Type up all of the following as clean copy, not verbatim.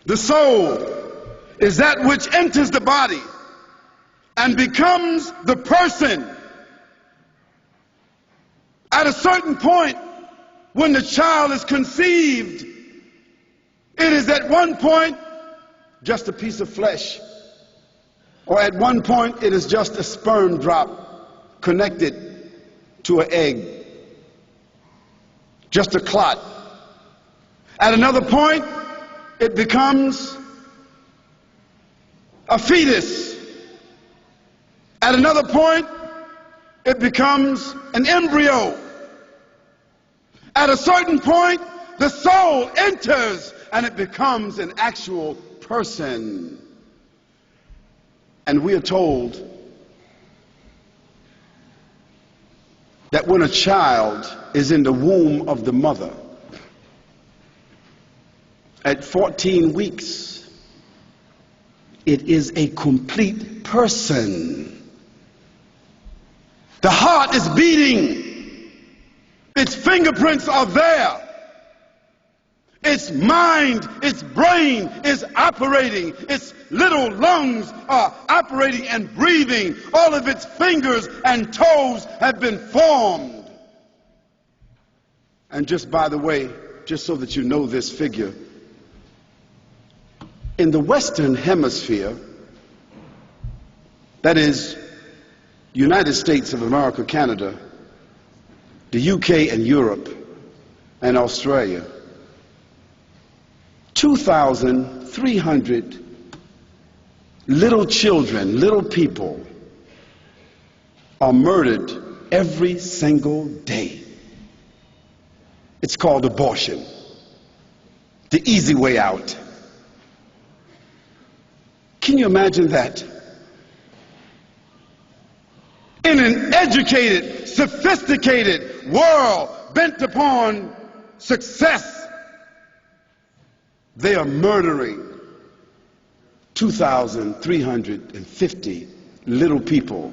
The soul is that which enters the body and becomes the person. At a certain point, when the child is conceived, it is at one point just a piece of flesh, or at one point it is just a sperm drop connected to an egg, just a clot. At another point, it becomes a fetus. At another point, it becomes an embryo. At a certain point, the soul enters and it becomes an actual person. And we are told that when a child is in the womb of the mother, at 14 weeks, it is a complete person. The heart is beating. Its fingerprints are there. Its mind, its brain is operating. Its little lungs are operating and breathing. All of its fingers and toes have been formed. And just by the way, just so that you know this figure, in the Western Hemisphere, that is, United States of America, Canada, the UK and Europe and Australia, 2,300 little children, little people are murdered every single day. It's called abortion, the easy way out. Can you imagine that? In an educated, sophisticated world bent upon success, they are murdering 2,350 little people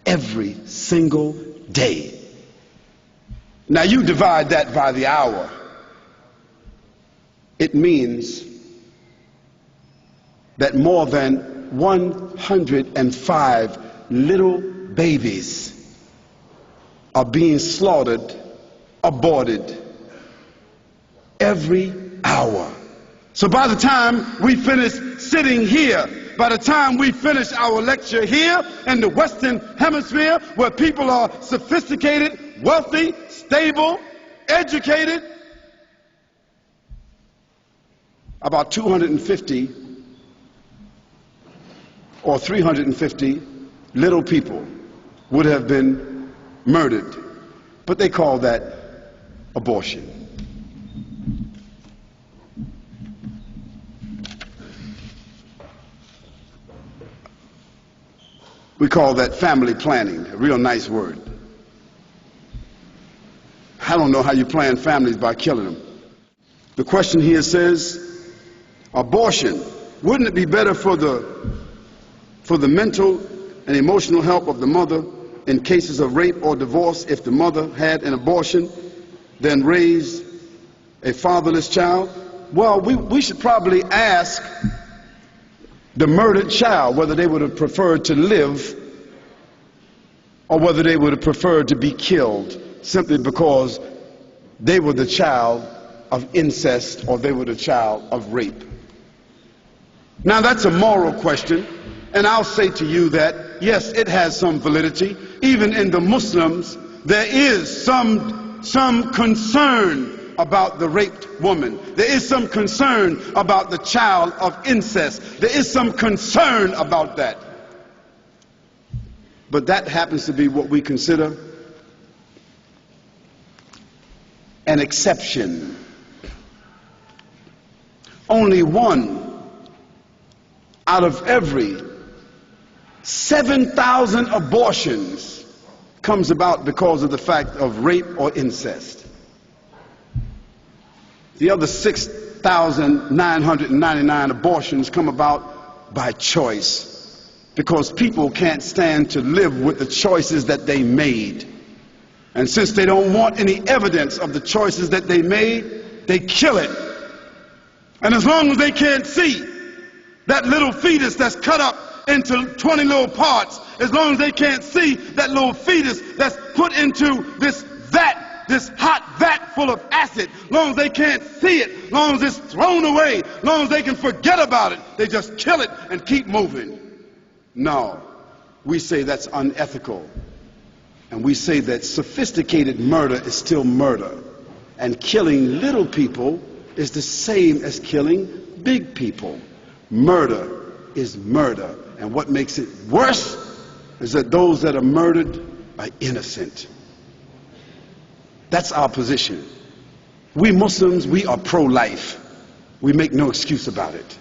every single day. Now you divide that by the hour. It means that more than 105 little babies are being slaughtered, aborted every hour. So by the time we finish sitting here, by the time we finish our lecture here in the Western Hemisphere, where people are sophisticated, wealthy, stable, educated, about 250 or 350 little people would have been murdered. But they call that abortion. We call that family planning, a real nice word. I don't know how you plan families by killing them. The question here says, abortion, wouldn't it be better for the mental and emotional health of the mother in cases of rape or divorce if the mother had an abortion than raise a fatherless child? Well, we should probably ask the murdered child whether they would have preferred to live or whether they would have preferred to be killed simply because they were the child of incest or they were the child of rape. Now that's a moral question, and I'll say to you that yes, it has some validity. Even in the Muslims, there is some concern about the raped woman. There is some concern about the child of incest. There is some concern about that. But that happens to be what we consider an exception. Only one out of every 7,000 abortions comes about because of the fact of rape or incest. The other 6,999 abortions come about by choice, because people can't stand to live with the choices that they made. And since they don't want any evidence of the choices that they made, they kill it. And as long as they can't see that little fetus that's cut up into 20 little parts, as long as they can't see that little fetus that's put into this vat, this hot vat full of acid, as long as they can't see it, as long as it's thrown away, as long as they can forget about it, they just kill it and keep moving. No, we say that's unethical. And we say that sophisticated murder is still murder. And killing little people is the same as killing big people. Murder is murder. And what makes it worse is that those that are murdered are innocent. That's our position. We Muslims, we are pro-life. We make no excuse about it.